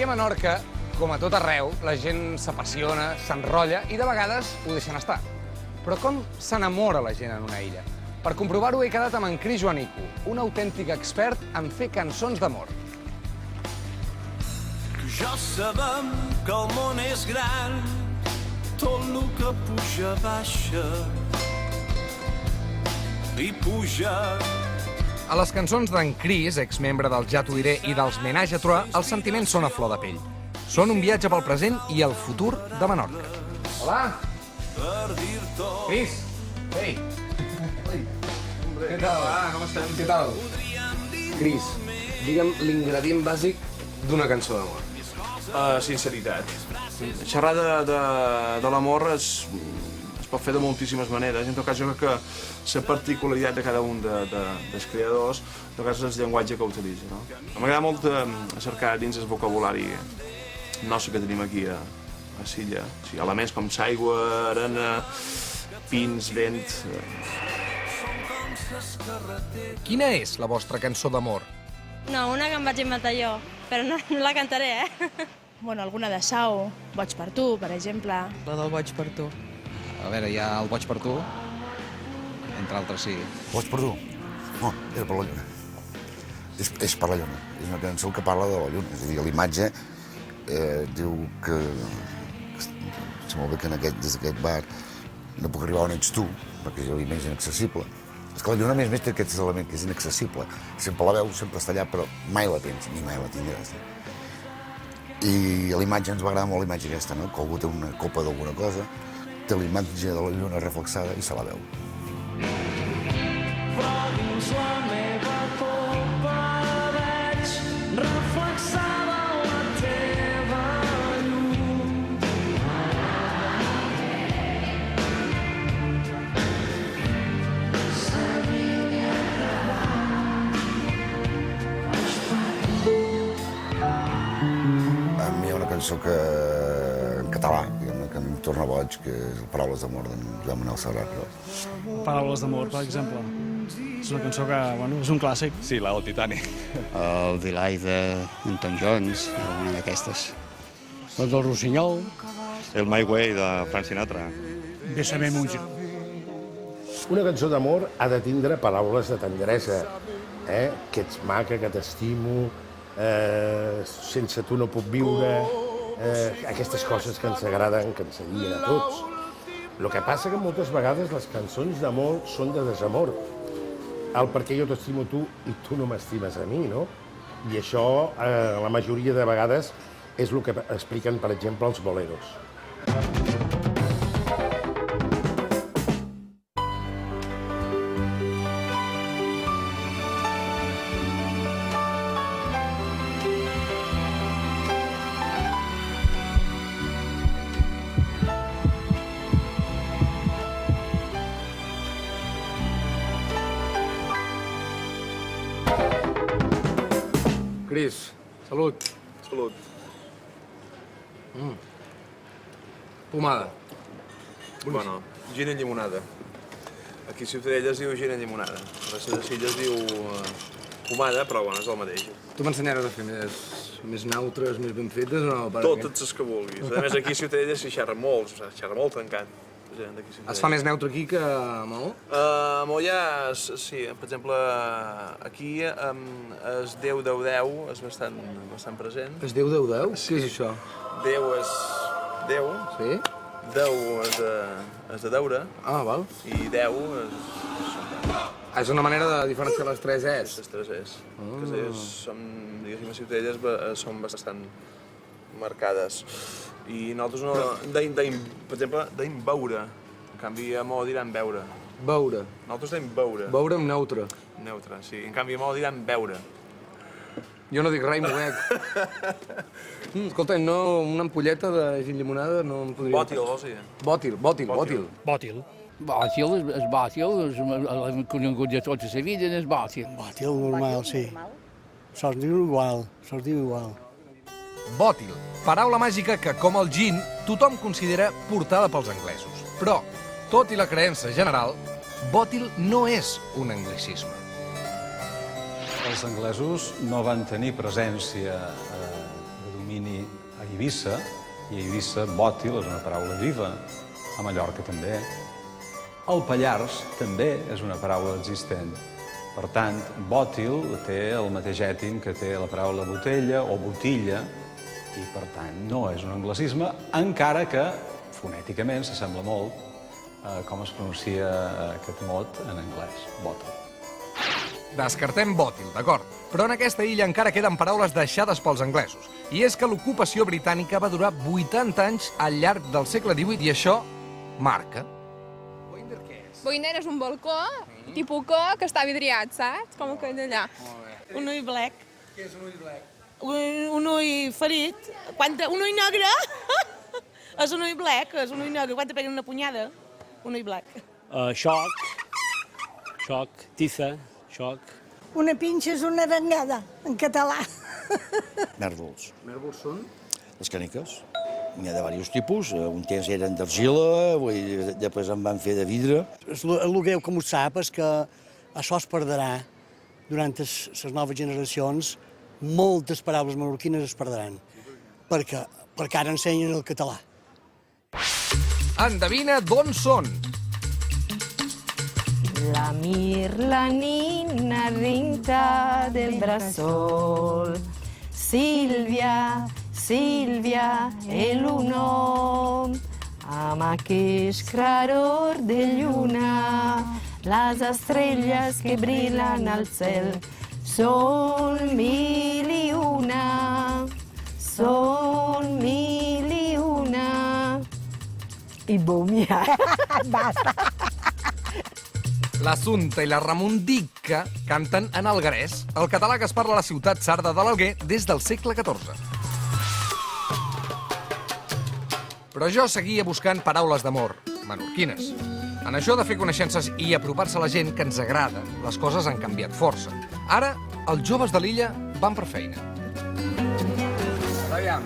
Aquí a Menorca, com a tot arreu, la gent s'apassiona, s'enrotlla i de vegades ho deixen estar. Però com s'enamora la gent en una illa? Per comprovar-ho he quedat amb en Cris Joanico, un autèntic expert en fer cançons d'amor. Ja sabem que el món és gran, tot el que puja baixa i puja. A les cançons d'en Cris, exmembre del Ja t'ho diré i dels Menage à Trois, els sentiments són a flor de pell. Són un viatge pel present i el futur de Menorca. Hola! Cris! Ei! Què tal? Com estem? Què tal? Cris, digue'm l'ingredient bàsic d'una cançó d'amor. Sinceritat. Xerrar de l'amor es pot fer de moltíssimes maneres. En tot cas, jo crec que la particularitat de cada un dels creadors, en tot cas, és el llenguatge que utilitza. M'agrada molt cercar dins el vocabulari nostre que tenim aquí a l'illa. Elements com l'aigua, arena, pins, vent... Quina és la vostra cançó d'amor? No, una que em vaig inventar jo, però no la cantaré, Bueno, alguna de Sau, Boig per tu, per exemple. La del Boig per tu. A veure, hi ha el Boig per tu, entre altres, sí. Boig per tu? No, és per la lluna. És per la lluna. És una cançó que parla de la lluna. És a dir, l'imatge diu que... És molt bé que des d'aquest bar no puc arribar on ets tu, perquè jo l'image és inaccessible. És que la lluna, a més, té aquest element que és inaccessible. Sempre la veus, sempre està allà, però mai la tens, ni mai la tindràs. I a l'imatge ens va agradar molt l'imatge aquesta, no? Que algú té una copa d'alguna cosa, té l'imatge de la lluna reflexada i se la veu. Però dins la meva copa veig reflexada la teva llum. A mi hi ha una cançó que, en català, diguem-ne, que em torna boig, que és Paraules d'amor d'en Joan Manuel Serrat. Paraules d'amor, per exemple. És una cançó que, bueno, és un clàssic. Sí, la del Titanic. El Delay d'Anton Jones, alguna d'aquestes. La del Rossinyol. El My Way de Frank Sinatra. Bésame mucho. Una cançó d'amor ha de tindre paraules de tendresa, que ets maca, que t'estimo, sense tu no puc viure, aquestes coses que ens agraden, que ens adien a tots. El que passa que moltes vegades les cançons d'amor són de desamor. El perquè jo t'estimo tu i tu no m'estimes a mi, no? I això, la majoria de vegades, és el que expliquen, per exemple, els boleros. Cris, salut. Salut. Pomada. Bueno, gin i llimonada. Aquí a Ciutadella es diu gin i llimonada. A les Illes es diu pomada, però bueno, és el mateix. Tu m'ensenyaràs a fer més neutres, més ben fetes o no? Totes les que vulguis. A més, aquí a Ciutadella s'hi xerra molt, xerra molt trencat. Es fa més neutre aquí que a Maó? A Maó ja, sí. Per exemple, aquí el 10-10-10 és bastant present. És 10-10-10? Què és això? 10 és 10. Sí? 10 és de deure. Ah, val. I 10 és... És una manera de diferenciar les 3 Es. Les 3 Es. Que som, diguéssim, a Ciutadella són bastant marcades. I nosaltres no... Per exemple, deim beure. En canvi, a Maó diran beure. Beure. Nosaltres deim beure. Beure amb neutre. Neutre, sí. En canvi, a Maó diran beure. Jo no dic res i m'ho bec. Escolta, no, una ampolleta de gin llimonada no em podria... Bòtil, vols dir? Bòtil. Bòtil. Bòtil és bòtil, és conegut de tota la vida, és bòtil. Bòtil normal, sí. Se'ls diu igual, Bòtil, paraula màgica que, com el gin, tothom considera portada pels anglesos. Però, tot i la creença general, bòtil no és un anglicisme. Els anglesos no van tenir presència de domini a Eivissa, i a Eivissa bòtil és una paraula viva, a Mallorca també. El Pallars també és una paraula existent. Per tant, bòtil té el mateix ètim que té la paraula botella o botilla, i per tant no és un anglicisme, encara que fonèticament s'assembla molt com es pronuncia aquest mot en anglès, bòtil. Descartem bòtil, d'acord, però en aquesta illa encara queden paraules deixades pels anglesos. I és que l'ocupació britànica va durar 80 anys al llarg del segle XVIII i això marca. Boiner és un balcó, tipus que està vidriat, saps? Com aquell d'allà. Un ull blec. Què és un ull blec? Un ull ferit. Un ull negre és un ull blec, és un ull negre. Quan te peguen una punyada, un ull blec. Xoc, tiza, xoc. Una pinxa és una arengada, en català. Mèrvols. Mèrvols són? Les càniques. N'hi ha de diversos tipus. Un temps eren d'argila, després en van fer de vidre. El greu que m'ho sap és que això es perdrà durant les noves generacions. Moltes paraules menorquines es perdran, perquè ara ensenyen el català. Endevina d'on són. La mirla nina rinta del brasol. Sílvia, Sílvia, el uno. Amb aquest claror de lluna, les estrelles que brillen al cel són 1001, són 1001. I bomia. Basta. L'Assumpta i la Ramondicca canten en alguerès, el català que es parla a la ciutat sarda de l'Alguer des del segle XIV. Però jo seguia buscant paraules d'amor, menorquines. En això de fer coneixences i apropar-se a la gent que ens agrada, les coses han canviat força. Ara, els joves de l'illa van per feina. Aviam,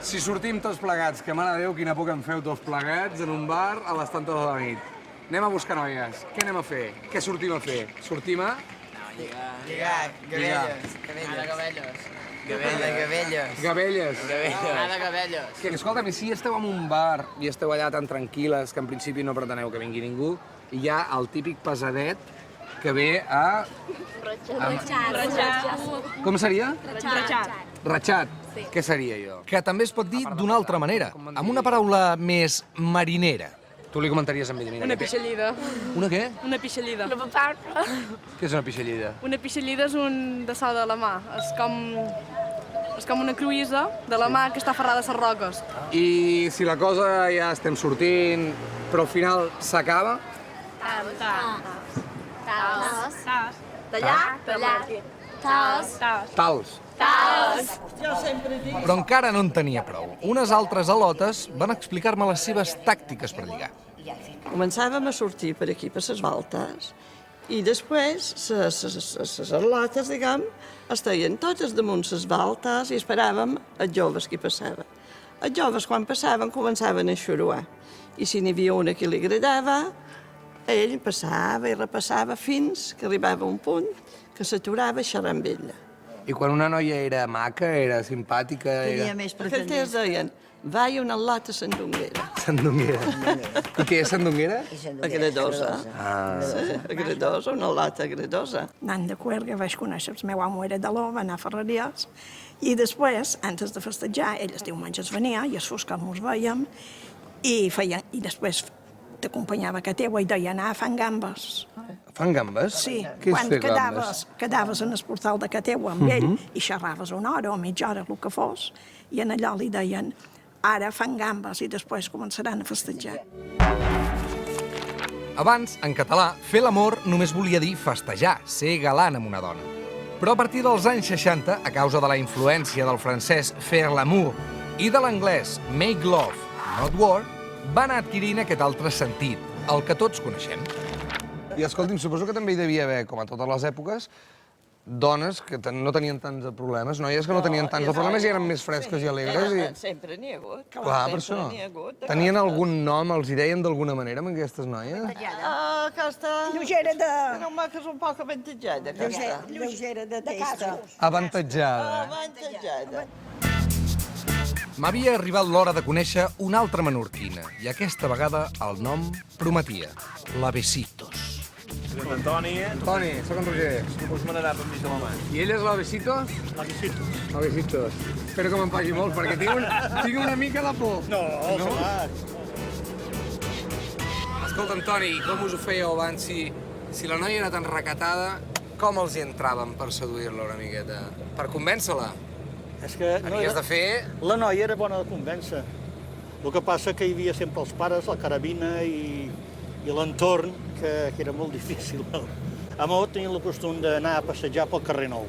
si sortim tots plegats, que mare Déu, quina por que en feu tots plegats en un bar a les tantes de la nit. Anem a buscar noies. Què anem a fer? Què sortim a fer? Sortim a... Lligar, gavelles. Gavelles. Gavelles. Anar de gavelles. Que, escolta'm, si esteu en un bar i esteu allà tan tranquil·les que en principi no preteneu que vingui ningú, i hi ha el típic pesadet que ve a... Ratxat. Com seria? Ratxat. Ratxat. Què seria allò? Que també es pot dir d'una altra manera, amb una paraula més marinera. Tu li comentaries amb ell? Una pixallida. Una què? Una pixallida. Què és una pixallida? Una pixallida és un dessau de la mà. És com una cruïssa de la mà que està aferrada a les roques. I si la cosa ja estem sortint, però al final s'acaba? Tals. Jo sempre dic... Però encara no en tenia prou. Unes altres al·lotes van explicar-me les seves tàctiques per lligar. Començàvem a sortir per aquí, per les voltes, i després les al·lotes, diguem, estaven totes damunt les voltes i esperàvem els joves que passaven. Els joves, quan passaven, començaven a xuruar. I si n'hi havia una que li agradava, ell passava i repassava fins que arribava a un punt que s'aturava a xerrar amb ella. I quan una noia era maca, era simpàtica... Tenia més pretendents. Aquells deien, vai una al·lota sandunguera. Sandunguera. I què és sandunguera? Agradosa. Agradosa, una al·lota agradosa. Anant de Cuerga vaig conèixer, el meu amo era de l'O, va anar a Ferreries, i després, antes de festejar, ell els diumenges venia, i els fos que ens veiem, i després t'acompanyava a teua i deia anar fent gambes. Fan gambes? Sí, què és quan fer gambes? quedaves en el portal de Cateua amb ell i xerraves una hora o mitja hora, el que fos, i en allò li deien ara fan gambes i després començaran a festejar. Abans, en català, fer l'amor només volia dir festejar, ser galant amb una dona. Però a partir dels anys 60, a causa de la influència del francès faire l'amour i de l'anglès make love, not war, va anar adquirint aquest altre sentit, el que tots coneixem. I escolti'm, suposo que també hi devia haver, com a totes les èpoques, dones que no tenien tants problemes, noies que no tenien tants problemes i eren més fresques i alegres. Sempre n'hi ha hagut. Clar, per això. Tenien algun nom, els hi deien d'alguna manera amb aquestes noies? Aquesta... Lleugera de... Era una que és un poc avantatjada, aquesta. Lleugera de testa. Avantatjada. Avantatjada. M'havia arribat l'hora de conèixer una altra menorquina, i aquesta vegada el nom prometia, la Besitos. Antoni. Antoni, sóc en Roger. Us manarà per mig de la mà. I ella és la Besitos? La Besitos. La Besitos. Espero que me'n pagui molt, perquè tinc una mica de por. No, Escolta, Antoni, com us ho fèieu abans? Si la noia era tan recatada, com els hi entraven per seduir-la una miqueta? Per convèncer-la? És que Havies de fer... La noia era bona de convèncer. El que passa que hi havia sempre els pares, la carabina i l'entorn, que era molt difícil. A Maó tenien el costum d'anar a passejar pel carrer Nou.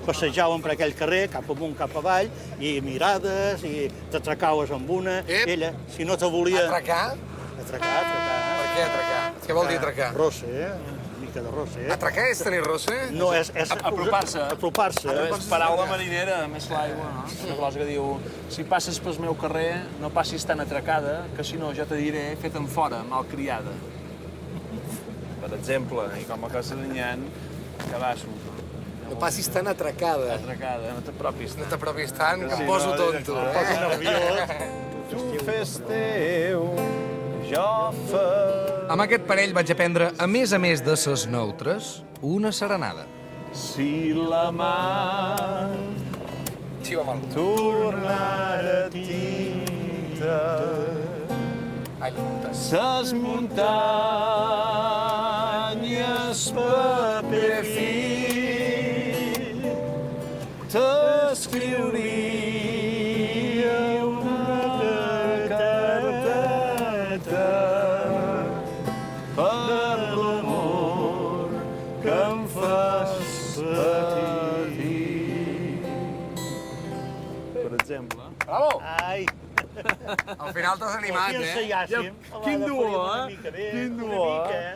Passejàvem per aquell carrer, cap amunt, cap avall, i mirades, i t'atracaves amb una. Ella, si no te volia... Atracar? Atracar. Per què atracar? Què vol dir atracar? Rosse, una mica de rosse. Atracar és tenir rosse? No, és... Apropar-se. Apropar-se. És paraula marinera, més l'aigua, no? Una cosa que diu, si passes pel meu carrer, no passis tan atracada, que si no jo te diré fet-en fora, malcriada. Per exemple, i com a cosa d'anyant, cabasso. No passis tan atracada. Atracada, no t'apropis tant. No t'apropis tant, que em poso tonto. Em poso nerviós. Tu fes teu, jo faig... Amb aquest parell vaig aprendre, a més de ses neutres, una serenada. Si la mà Xiva mal. tornara tinta, ses muntanyes paper fi, t'escriuria una carteta per l'amor que em fas patir. Per exemple. Bravo! Ai! Al final t'has animat, Aquí ensaiàssim. Quin duo, eh? Quin duo, eh?